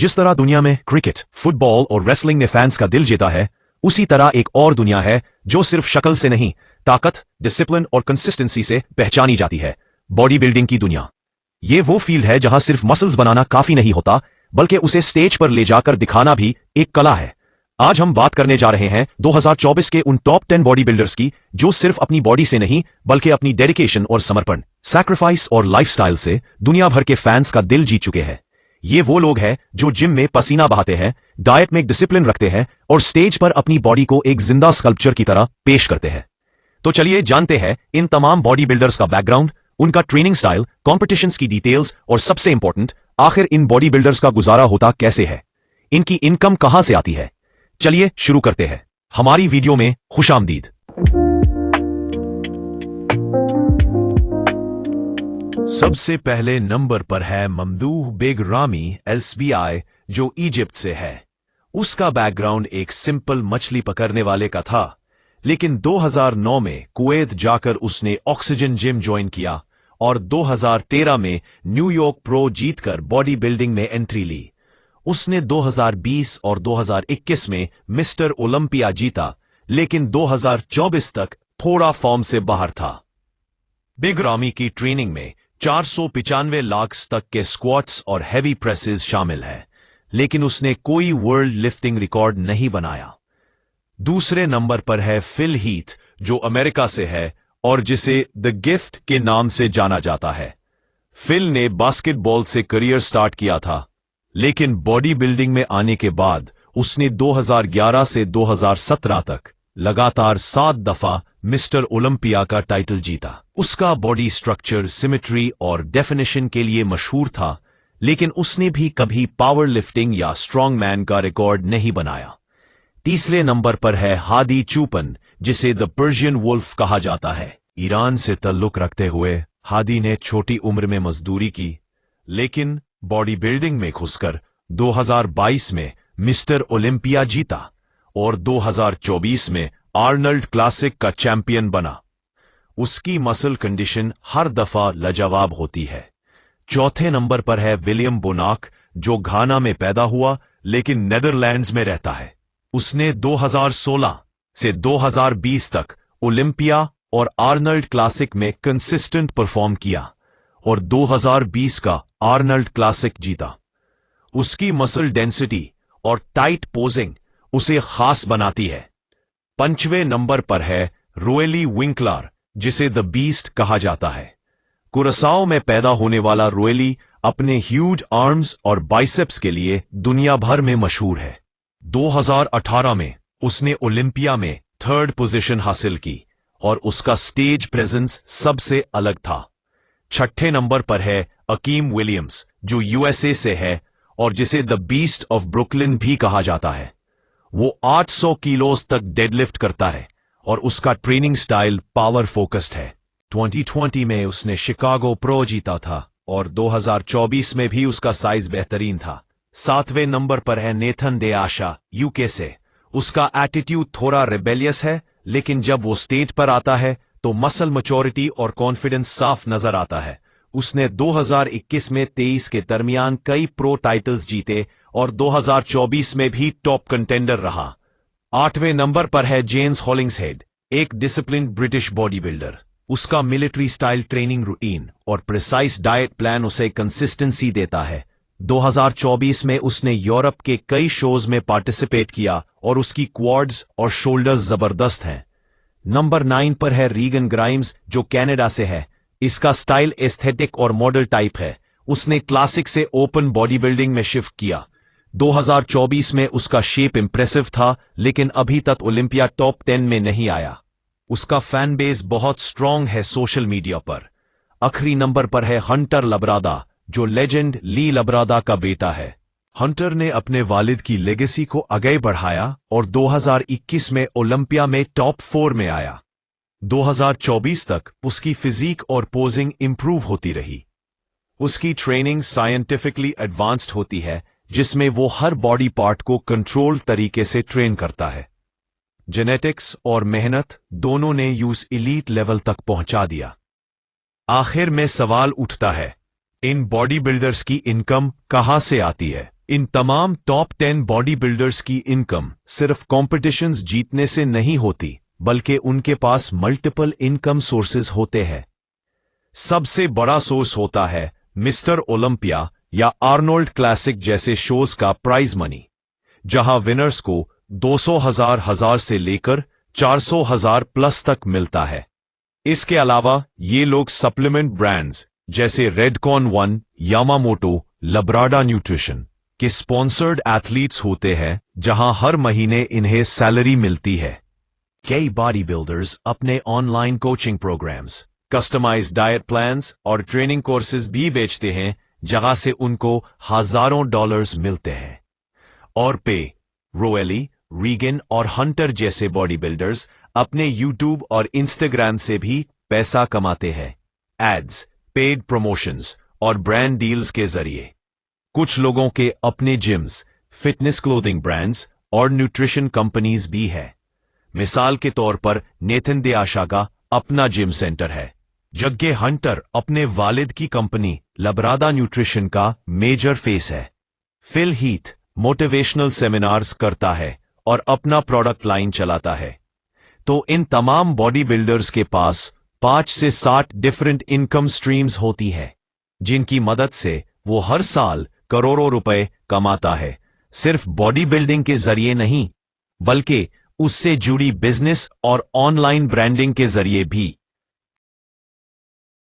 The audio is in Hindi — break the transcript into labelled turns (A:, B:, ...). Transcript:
A: जिस तरह दुनिया में क्रिकेट, फुटबॉल और रेसलिंग ने फैंस का दिल जीता है, उसी तरह एक और दुनिया है जो सिर्फ शक्ल से नहीं, ताकत, डिसिप्लिन और कंसिस्टेंसी से पहचानी जाती है, बॉडी बिल्डिंग की दुनिया। ये वो फील्ड है जहां सिर्फ मसल्स बनाना काफी नहीं होता, बल्कि उसे स्टेज पर ले जाकर दिखाना भी एक कला है। आज हम बात करने जा रहे हैं 2024 के उन टॉप 10 बॉडी बिल्डर्स की जो सिर्फ अपनी बॉडी से नहीं बल्कि अपनी डेडिकेशन और समर्पण, सैक्रिफाइस और लाइफस्टाइल से दुनिया भर के फैंस का दिल जीत चुके हैं। ये वो लोग हैं जो जिम में पसीना बहाते हैं, डाइट में डिसिप्लिन रखते हैं और स्टेज पर अपनी बॉडी को एक जिंदा स्कल्पचर की तरह पेश करते हैं। तो चलिए जानते हैं इन तमाम बॉडी बिल्डर्स का बैकग्राउंड, उनका ट्रेनिंग स्टाइल, कॉम्पिटिशन्स की डिटेल्स और सबसे इंपॉर्टेंट, आखिर इन बॉडी बिल्डर्स का गुजारा होता कैसे है, इनकी इनकम कहां से आती है। चलिए शुरू करते हैं। हमारी वीडियो में खुशामदीद। सबसे पहले नंबर पर है ममदूह बेग रामी एलसबीआई, जो इजिप्ट से है। उसका बैकग्राउंड एक सिंपल मछली पकड़ने वाले का था, लेकिन 2009 में कुवैत जाकर उसने ऑक्सीजन जिम ज्वाइन किया और 2013 में न्यूयॉर्क प्रो जीतकर बॉडी बिल्डिंग में एंट्री ली। उसने 2020 और 2021 में मिस्टर ओलंपिया जीता, लेकिन 2024 तक थोड़ा फॉर्म से बाहर था। बिग रामी की ट्रेनिंग में 495 लाख तक के स्क्वाट्स और हेवी प्रेसेस शामिल है, लेकिन उसने कोई वर्ल्ड लिफ्टिंग रिकॉर्ड नहीं बनाया। दूसरे नंबर पर है फिल हीथ, जो अमेरिका से है और जिसे द गिफ्ट के नाम से जाना जाता है। फिल ने बास्केटबॉल से करियर स्टार्ट किया था, लेकिन बॉडी बिल्डिंग में आने के बाद उसने 2011 से 2017 तक लगातार 7 दफा मिस्टर ओलंपिया का टाइटल जीता। उसका बॉडी स्ट्रक्चर, सिमेट्री और डेफिनेशन के लिए मशहूर था, लेकिन उसने भी कभी पावर लिफ्टिंग या स्ट्रॉन्ग मैन का रिकॉर्ड नहीं बनाया। तीसरे नंबर पर है हादी चूपन, जिसे द पर्शियन वुल्फ कहा जाता है। ईरान से ताल्लुक रखते हुए हादी ने छोटी उम्र में मजदूरी की, लेकिन बॉडी बिल्डिंग में घुसकर 2022 में मिस्टर ओलंपिया जीता और 2024 में आर्नल्ड क्लासिक का चैंपियन बना। उसकी मसल कंडीशन हर दफा लाजवाब होती है। चौथे नंबर पर है विलियम बोनाक, जो घाना में पैदा हुआ लेकिन नेदरलैंड्स में रहता है। उसने 2016 से 2020 तक ओलंपिया और आर्नल्ड क्लासिक में कंसिस्टेंट परफॉर्म किया और 2020 का आर्नल्ड क्लासिक जीता। उसकी मसल डेंसिटी और टाइट पोजिंग उसे खास बनाती है। पांचवें नंबर पर है रोएली विंकलर, जिसे द बीस्ट कहा जाता है। कुरासाओ में पैदा होने वाला रोएली अपने ह्यूज आर्म्स और बाइसेप्स के लिए दुनिया भर में मशहूर है। 2018 में उसने ओलंपिया में 3rd पोजीशन हासिल की और उसका स्टेज प्रेजेंस सबसे अलग था। छठे नंबर पर है अकीम विलियम्स, जो यूएसए से है और जिसे द बीस्ट ऑफ ब्रुकलिन भी कहा जाता है। वो 800 किलोज तक डेडलिफ्ट करता है और उसका ट्रेनिंग स्टाइल पावर फोकस्ड है। 2020 में उसने शिकागो प्रो जीता था और 2024 में भी उसका साइज बेहतरीन था। 7वें नंबर पर है नेथन दे आशा, यूके से। उसका एटीट्यूड थोड़ा रिबेलियस है, लेकिन जब वो स्टेज पर आता है तो मसल मैच्योरिटी और कॉन्फिडेंस साफ नजर आता है। उसने 2021 में 23 के दरमियान कई प्रो टाइटल्स जीते और 2024 में भी टॉप कंटेंडर रहा। 8वें नंबर पर है जेम्स हॉलिंग्सहेड, एक डिसिप्लिन्ड ब्रिटिश बॉडी बिल्डर। उसका मिलिट्री स्टाइल ट्रेनिंग रूटीन और प्रिसाइज डाइट प्लान उसे कंसिस्टेंसी देता है। 2024 में उसने यूरोप के कई शोज में पार्टिसिपेट किया और उसकी क्वाड्स और शोल्डर्स जबरदस्त हैं। नंबर 9 पर है रीगन ग्राइम्स, जो कनाडा से है। इसका स्टाइल एस्थेटिक और मॉडल टाइप है। उसने क्लासिक से ओपन बॉडी बिल्डिंग में शिफ्ट किया। 2024 में उसका शेप इंप्रेसिव था, लेकिन अभी तक ओलंपिया टॉप 10 में नहीं आया। उसका फैन बेस बहुत स्ट्रांग है सोशल मीडिया पर। आखिरी नंबर पर है हंटर लब्रादा, जो लेजेंड ली लब्रादा का बेटा है। हंटर ने अपने वालिद की लेगेसी को आगे बढ़ाया और 2021 में ओलंपिया में टॉप 4 में आया। 2024 तक उसकी फिजिक और पोजिंग इंप्रूव होती रही। उसकी ट्रेनिंग साइंटिफिकली एडवांस्ड होती है, जिसमें वो हर बॉडी पार्ट को कंट्रोल तरीके से ट्रेन करता है। जेनेटिक्स और मेहनत दोनों ने यूस एलीट लेवल तक पहुंचा दिया। आखिर में सवाल उठता है, इन बॉडी बिल्डर्स की इनकम कहां से आती है? इन तमाम टॉप 10 बॉडी बिल्डर्स की इनकम सिर्फ कॉम्पिटिशन्स जीतने से नहीं होती, बल्कि उनके पास मल्टीपल इनकम सोर्सेज होते हैं। सबसे बड़ा सोर्स होता है मिस्टर ओलंपिया या आर्नोल्ड क्लासिक जैसे शोज का प्राइज मनी, जहां विनर्स को 200,000 से लेकर 400,000 प्लस तक मिलता है। इसके अलावा ये लोग सप्लीमेंट ब्रांड्स जैसे रेडकॉन वन, यामामोटो, लब्राडा न्यूट्रिशन के स्पॉन्सर्ड एथलीट्स होते हैं, जहां हर महीने इन्हें सैलरी मिलती है। कई बॉडी बिल्डर्स अपने online coaching programmes, customised diet plans और ट्रेनिंग कोर्सेज भी बेचते हैं, जहां से उनको हजारों डॉलर्स मिलते हैं। और रोएली, रीगन और हंटर जैसे बॉडी बिल्डर्स अपने यूट्यूब और इंस्टाग्राम से भी पैसा कमाते हैं, एड्स, पेड प्रमोशंस और ब्रांड डील्स के जरिए। कुछ लोगों के अपने जिम्स, फिटनेस क्लोथिंग ब्रांड्स और न्यूट्रिशन कंपनीज भी है। मिसाल के तौर पर नेथन दे आशा का अपना जिम सेंटर है, जबकि हंटर अपने वालिद की कंपनी लब्रादा न्यूट्रिशन का मेजर फेस है। फिल हीथ मोटिवेशनल सेमिनार्स करता है और अपना प्रोडक्ट लाइन चलाता है। तो इन तमाम बॉडी बिल्डर्स के पास 5 से 7 डिफरेंट इनकम स्ट्रीम्स होती है, जिनकी मदद से वो हर साल करोड़ों रुपए कमाता है, सिर्फ बॉडी बिल्डिंग के जरिए नहीं, बल्कि उससे जुड़ी बिजनेस और ऑनलाइन ब्रांडिंग के जरिए भी।